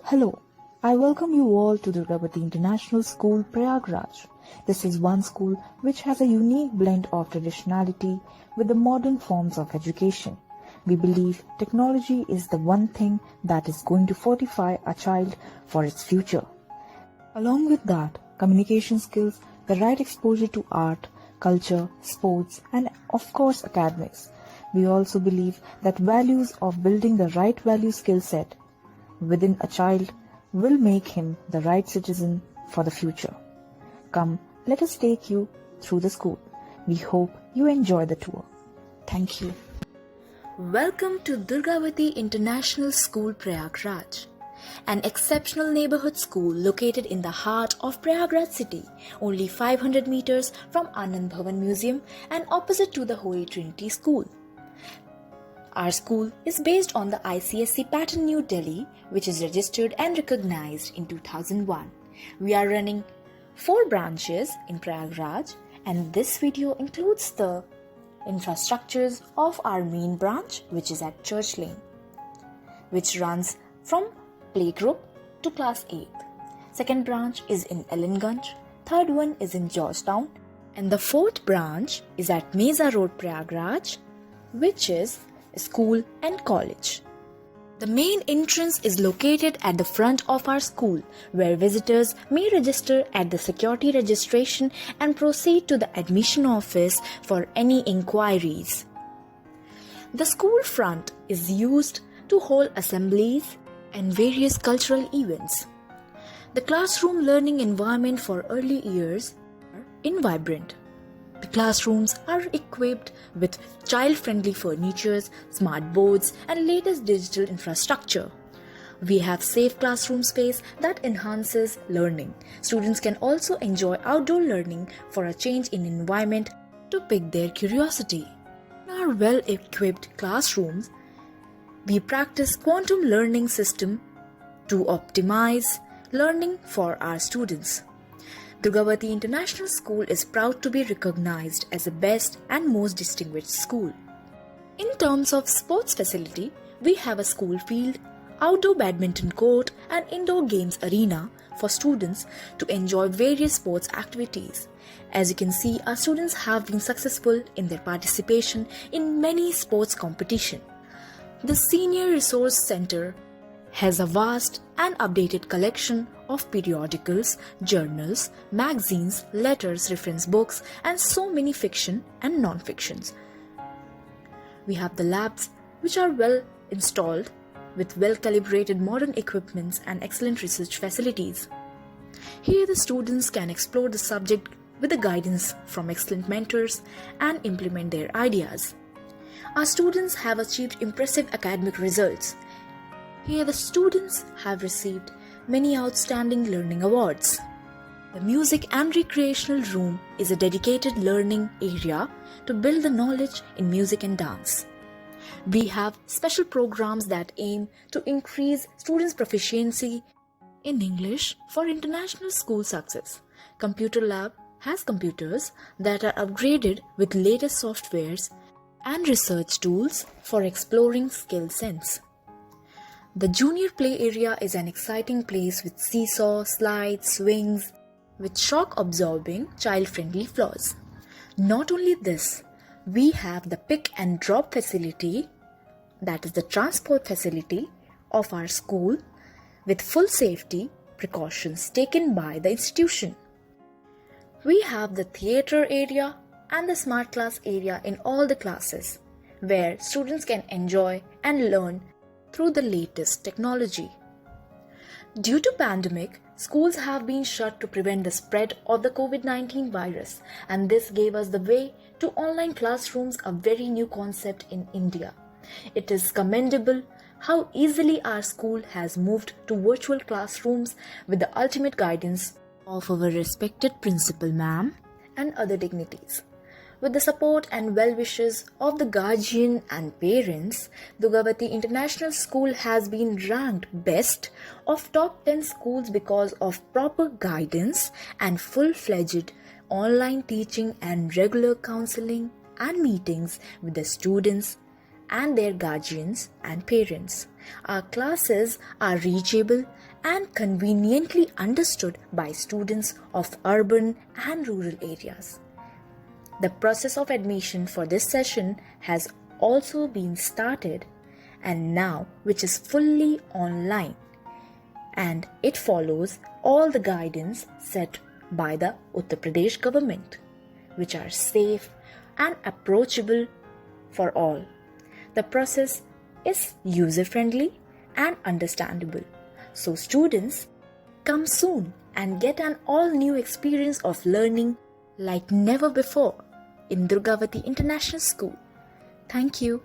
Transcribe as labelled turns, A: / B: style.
A: Hello, I welcome you all to Durgavati International School, Prayagraj. This is one school which has a unique blend of traditionality with the modern forms of education. We believe technology is the one thing that is going to fortify a child for its future. Along with that, communication skills, the right exposure to art, culture, sports, and of course academics. We also believe that values of building the right value skill set within a child will make him the right citizen for the future. Come, let us take you through the school. We hope you enjoy the tour. Thank you.
B: Welcome to Durgavati International School, Prayagraj, an exceptional neighborhood school located in the heart of Prayagraj city, only 500 meters from Anand Bhavan Museum and opposite to the Holy Trinity School. Our school is based on the ICSE pattern New Delhi, which is registered and recognized in 2001. We are running 4 branches in Prayagraj, and this video includes the infrastructures of our main branch, which is at Church Lane, which runs from playgroup to class 8th. Second branch is in Ellenganj, third one is in Georgetown, and the fourth branch is at Meza Road, Prayagraj, which is school and college. The main entrance is located at the front of our school, where visitors may register at the security registration and proceed to the admission office for any inquiries. The school front is used to hold assemblies and various cultural events. The classroom learning environment for early years is vibrant. The classrooms are equipped with child-friendly furniture, smart boards, and latest digital infrastructure. We have safe classroom space that enhances learning. Students can also enjoy outdoor learning for a change in environment to pique their curiosity. In our well-equipped classrooms, we practice quantum learning system to optimize learning for our students. Durgavati International School is proud to be recognized as the best and most distinguished school. In terms of sports facility, we have a school field, outdoor badminton court, and indoor games arena for students to enjoy various sports activities. As you can see, our students have been successful in their participation in many sports competitions. The Senior Resource Center has a vast and updated collection of periodicals, journals, magazines, letters, reference books, and so many fiction and non-fictions. We have the labs, which are well installed with well-calibrated modern equipments and excellent research facilities. Here the students can explore the subject with the guidance from excellent mentors and implement their ideas. Our students have achieved impressive academic results. Here the students have received many outstanding learning awards. The Music and Recreational Room is a dedicated learning area to build the knowledge in music and dance. We have special programs that aim to increase students' proficiency in English for international school success. Computer Lab has computers that are upgraded with latest softwares and research tools for exploring skill sets. The junior play area is an exciting place with seesaw, slides, swings, with shock-absorbing, child-friendly floors. Not only this, we have the pick and drop facility, that is the transport facility of our school, with full safety precautions taken by the institution. We have the theatre area and the smart class area in all the classes, where students can enjoy and learn through the latest technology. Due to pandemic, schools have been shut to prevent the spread of the COVID-19 virus, and this gave us the way to online classrooms, a very new concept in India. It is commendable how easily our school has moved to virtual classrooms with the ultimate guidance of our respected principal ma'am and other dignities. With the support and well-wishes of the guardian and parents, Durgavati International School has been ranked best of top 10 schools because of proper guidance and full-fledged online teaching and regular counseling and meetings with the students and their guardians and parents. Our classes are reachable and conveniently understood by students of urban and rural areas. The process of admission for this session has also been started and now which is fully online, and it follows all the guidance set by the Uttar Pradesh government, which are safe and approachable for all. The process is user-friendly and understandable. So students, come soon and get an all-new experience of learning like never before in Durgavati International School. Thank you.